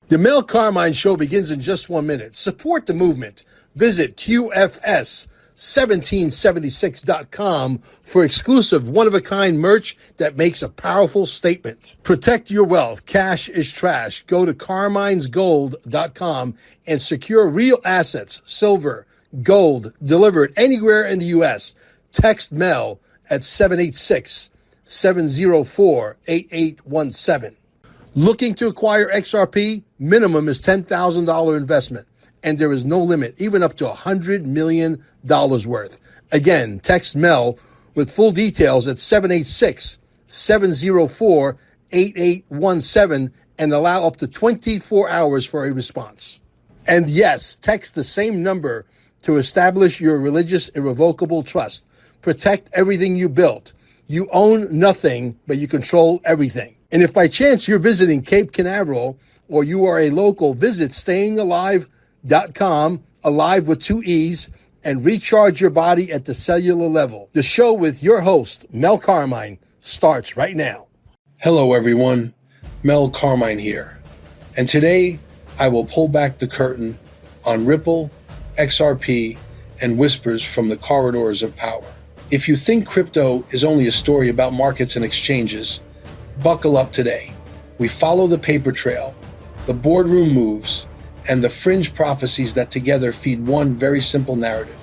The Mel Carmine Show begins in just 1 minute. Support the movement. Visit QFS1776.com for exclusive one-of-a-kind merch that makes a powerful statement. Protect your wealth. Cash is trash. Go to carminesgold.com and secure real assets, silver, gold, delivered anywhere in the U.S. Text Mel at 786-704-8817. Looking to acquire XRP? Minimum is $10,000 investment, and there is no limit, even up to $100 million worth. Again, text Mel with full details at 786-704-8817 and allow up to 24 hours for a response. And yes, text the same number to establish your religious irrevocable trust. Protect everything you built. You own nothing, but you control everything. And if by chance you're visiting Cape Canaveral or you are a local, visit stayingalive.com, alive with 2 E's, and recharge your body at the cellular level. The show with your host, Mel Carmine, starts right now. Hello, everyone. Mel Carmine here. And today, I will pull back the curtain on Ripple, XRP, and whispers from the corridors of power. If you think crypto is only a story about markets and exchanges, buckle up today. We follow the paper trail, the boardroom moves, and the fringe prophecies that together feed one very simple narrative.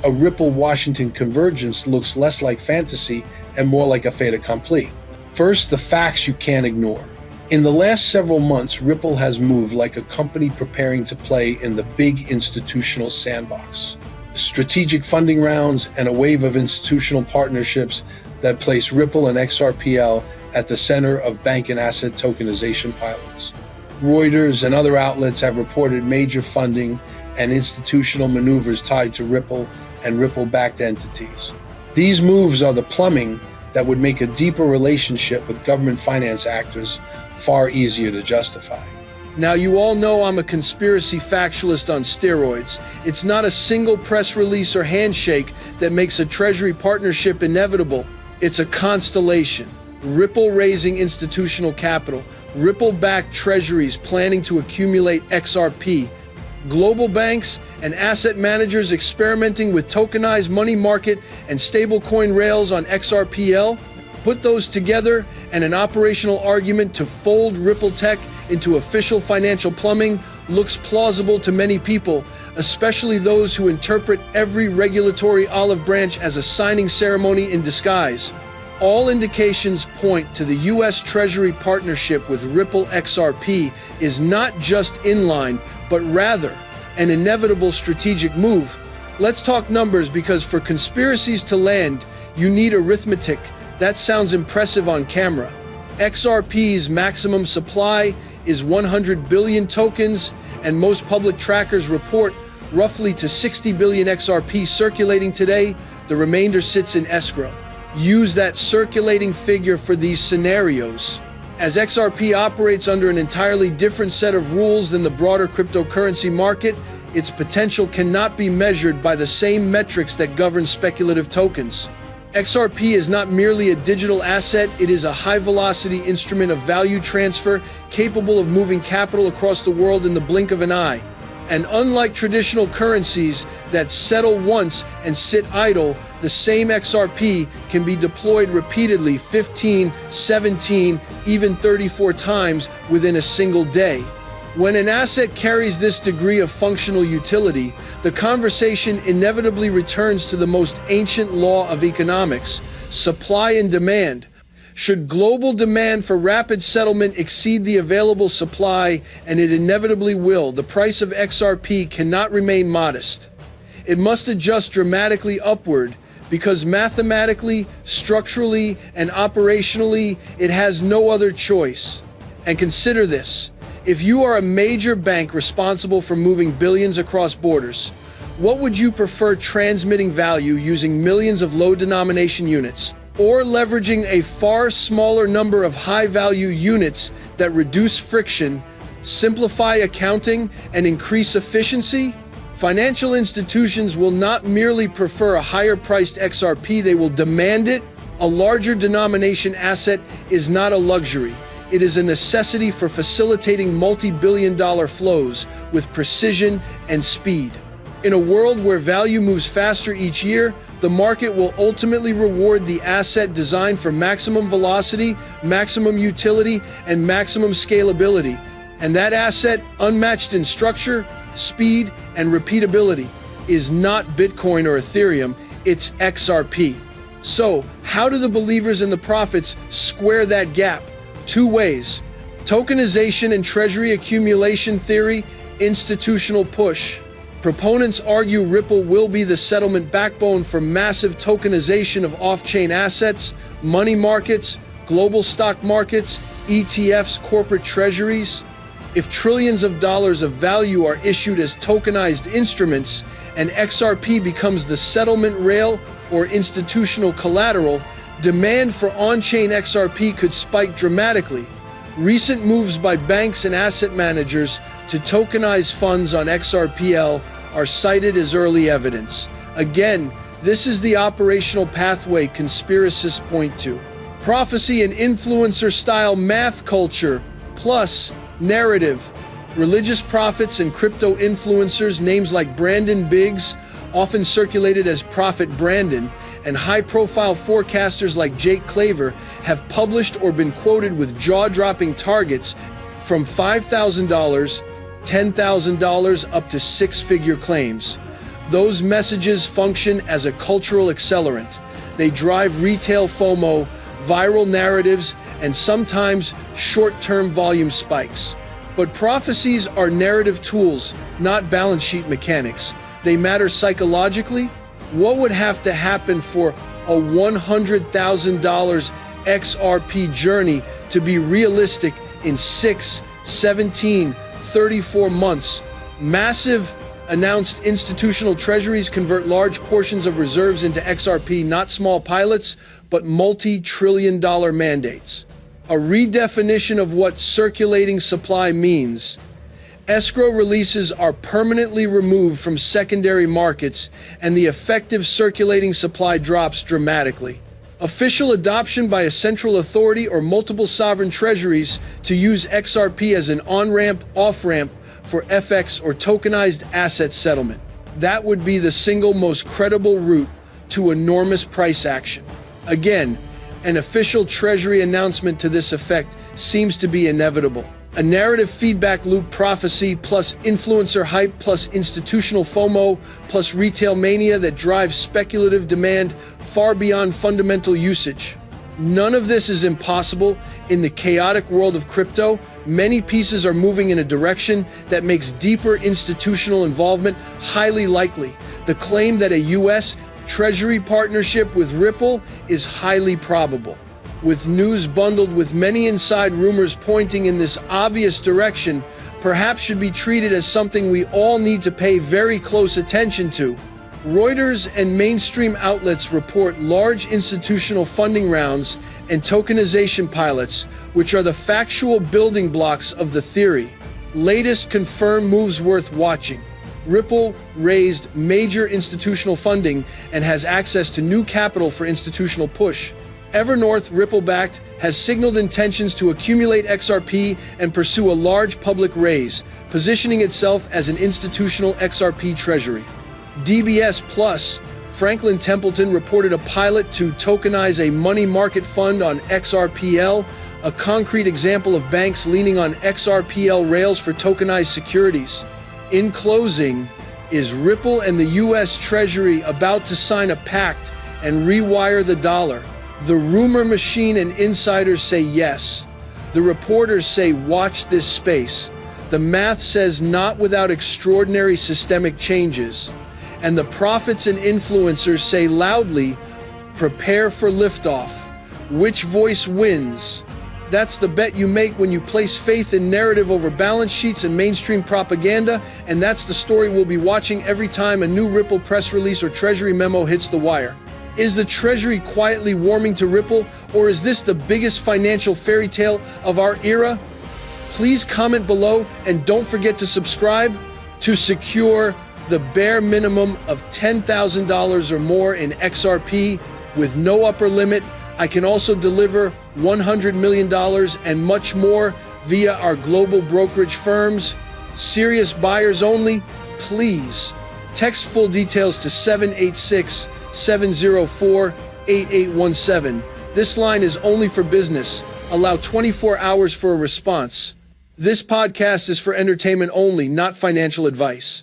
A Ripple-Washington convergence looks less like fantasy and more like a fait accompli. First, the facts you can't ignore. In the last several months, Ripple has moved like a company preparing to play in the big institutional sandbox. Strategic funding rounds and a wave of institutional partnerships that place Ripple and XRPL at the center of bank and asset tokenization pilots. Reuters and other outlets have reported major funding and institutional maneuvers tied to Ripple and Ripple-backed entities. These moves are the plumbing that would make a deeper relationship with government finance actors far easier to justify. Now, you all know I'm a conspiracy factualist on steroids. It's not a single press release or handshake that makes a Treasury partnership inevitable. It's a constellation. Ripple raising institutional capital, Ripple-backed treasuries planning to accumulate XRP, global banks and asset managers experimenting with tokenized money market and stablecoin rails on XRPL. Put those together and an operational argument to fold Ripple Tech into official financial plumbing looks plausible to many people, especially those who interpret every regulatory olive branch as a signing ceremony in disguise. All indications point to the U.S. Treasury partnership with Ripple XRP is not just in line, but rather an inevitable strategic move. Let's talk numbers, because for conspiracies to land, you need arithmetic. That sounds impressive on camera. XRP's maximum supply is 100 billion tokens, and most public trackers report roughly to 60 billion XRP circulating today. The remainder sits in escrow. Use that circulating figure for these scenarios. As XRP operates under an entirely different set of rules than the broader cryptocurrency market, its potential cannot be measured by the same metrics that govern speculative tokens. XRP is not merely a digital asset, it is a high-velocity instrument of value transfer capable of moving capital across the world in the blink of an eye. And unlike traditional currencies that settle once and sit idle, the same XRP can be deployed repeatedly 15, 17, even 34 times within a single day. When an asset carries this degree of functional utility, the conversation inevitably returns to the most ancient law of economics: supply and demand. Should global demand for rapid settlement exceed the available supply, and it inevitably will, the price of XRP cannot remain modest. It must adjust dramatically upward, because mathematically, structurally, and operationally, it has no other choice. And consider this: if you are a major bank responsible for moving billions across borders, what would you prefer, transmitting value using millions of low-denomination units, or leveraging a far smaller number of high-value units that reduce friction, simplify accounting, and increase efficiency? Financial institutions will not merely prefer a higher-priced XRP, they will demand it. A larger denomination asset is not a luxury. It is a necessity for facilitating multi-billion-dollar flows with precision and speed. In a world where value moves faster each year, the market will ultimately reward the asset designed for maximum velocity, maximum utility, and maximum scalability. And that asset, unmatched in structure, speed, and repeatability, is not Bitcoin or Ethereum, it's XRP. So, how do the believers and the prophets square that gap? Two ways: tokenization and treasury accumulation theory, institutional push. Proponents argue Ripple will be the settlement backbone for massive tokenization of off-chain assets, money markets, global stock markets, ETFs, corporate treasuries. If trillions of dollars of value are issued as tokenized instruments, and XRP becomes the settlement rail or institutional collateral, demand for on-chain XRP could spike dramatically. Recent moves by banks and asset managers to tokenize funds on XRPL are cited as early evidence. Again, this is the operational pathway conspiracists point to. Prophecy and influencer-style math culture, plus narrative. Religious prophets and crypto influencers, names like Brandon Biggs, often circulated as Prophet Brandon, and high-profile forecasters like Jake Claver have published or been quoted with jaw-dropping targets from $5,000, $10,000 up to six-figure claims. Those messages function as a cultural accelerant. They drive retail FOMO, viral narratives, and sometimes short-term volume spikes. But prophecies are narrative tools, not balance sheet mechanics. They matter psychologically. What would have to happen for a $100,000 XRP journey to be realistic in 6, 17, 34 months? Massive announced institutional treasuries convert large portions of reserves into XRP, not small pilots, but multi-trillion-dollar mandates. A redefinition of what circulating supply means. Escrow releases are permanently removed from secondary markets, and the effective circulating supply drops dramatically. Official adoption by a central authority or multiple sovereign treasuries to use XRP as an on-ramp, off-ramp for FX or tokenized asset settlement. That would be the single most credible route to enormous price action. Again, an official treasury announcement to this effect seems to be inevitable. A narrative feedback loop: prophecy plus influencer hype plus institutional FOMO plus retail mania that drives speculative demand far beyond fundamental usage. None of this is impossible. In the chaotic world of crypto, many pieces are moving in a direction that makes deeper institutional involvement highly likely. The claim that a U.S. Treasury partnership with Ripple is highly probable. With news bundled with many inside rumors pointing in this obvious direction, perhaps should be treated as something we all need to pay very close attention to. Reuters and mainstream outlets report large institutional funding rounds and tokenization pilots, which are the factual building blocks of the theory. Latest confirmed moves worth watching. Ripple raised major institutional funding and has access to new capital for institutional push. Evernorth, Ripple-backed, has signaled intentions to accumulate XRP and pursue a large public raise, positioning itself as an institutional XRP treasury. DBS Plus, Franklin Templeton reported a pilot to tokenize a money market fund on XRPL, a concrete example of banks leaning on XRPL rails for tokenized securities. In closing, is Ripple and the U.S. Treasury about to sign a pact and rewire the dollar? The rumor machine and insiders say yes. The reporters say watch this space. The math says not without extraordinary systemic changes. And the prophets and influencers say loudly, prepare for liftoff. Which voice wins? That's the bet you make when you place faith in narrative over balance sheets and mainstream propaganda, and that's the story we'll be watching every time a new Ripple press release or Treasury memo hits the wire. Is the Treasury quietly warming to Ripple, or is this the biggest financial fairy tale of our era? Please comment below and don't forget to subscribe to secure the bare minimum of $10,000 or more in XRP with no upper limit, I can also deliver $100 million and much more via our global brokerage firms. Serious buyers only, please. Text full details to 786-704-8817. This line is only for business. Allow 24 hours for a response. This podcast is for entertainment only, not financial advice.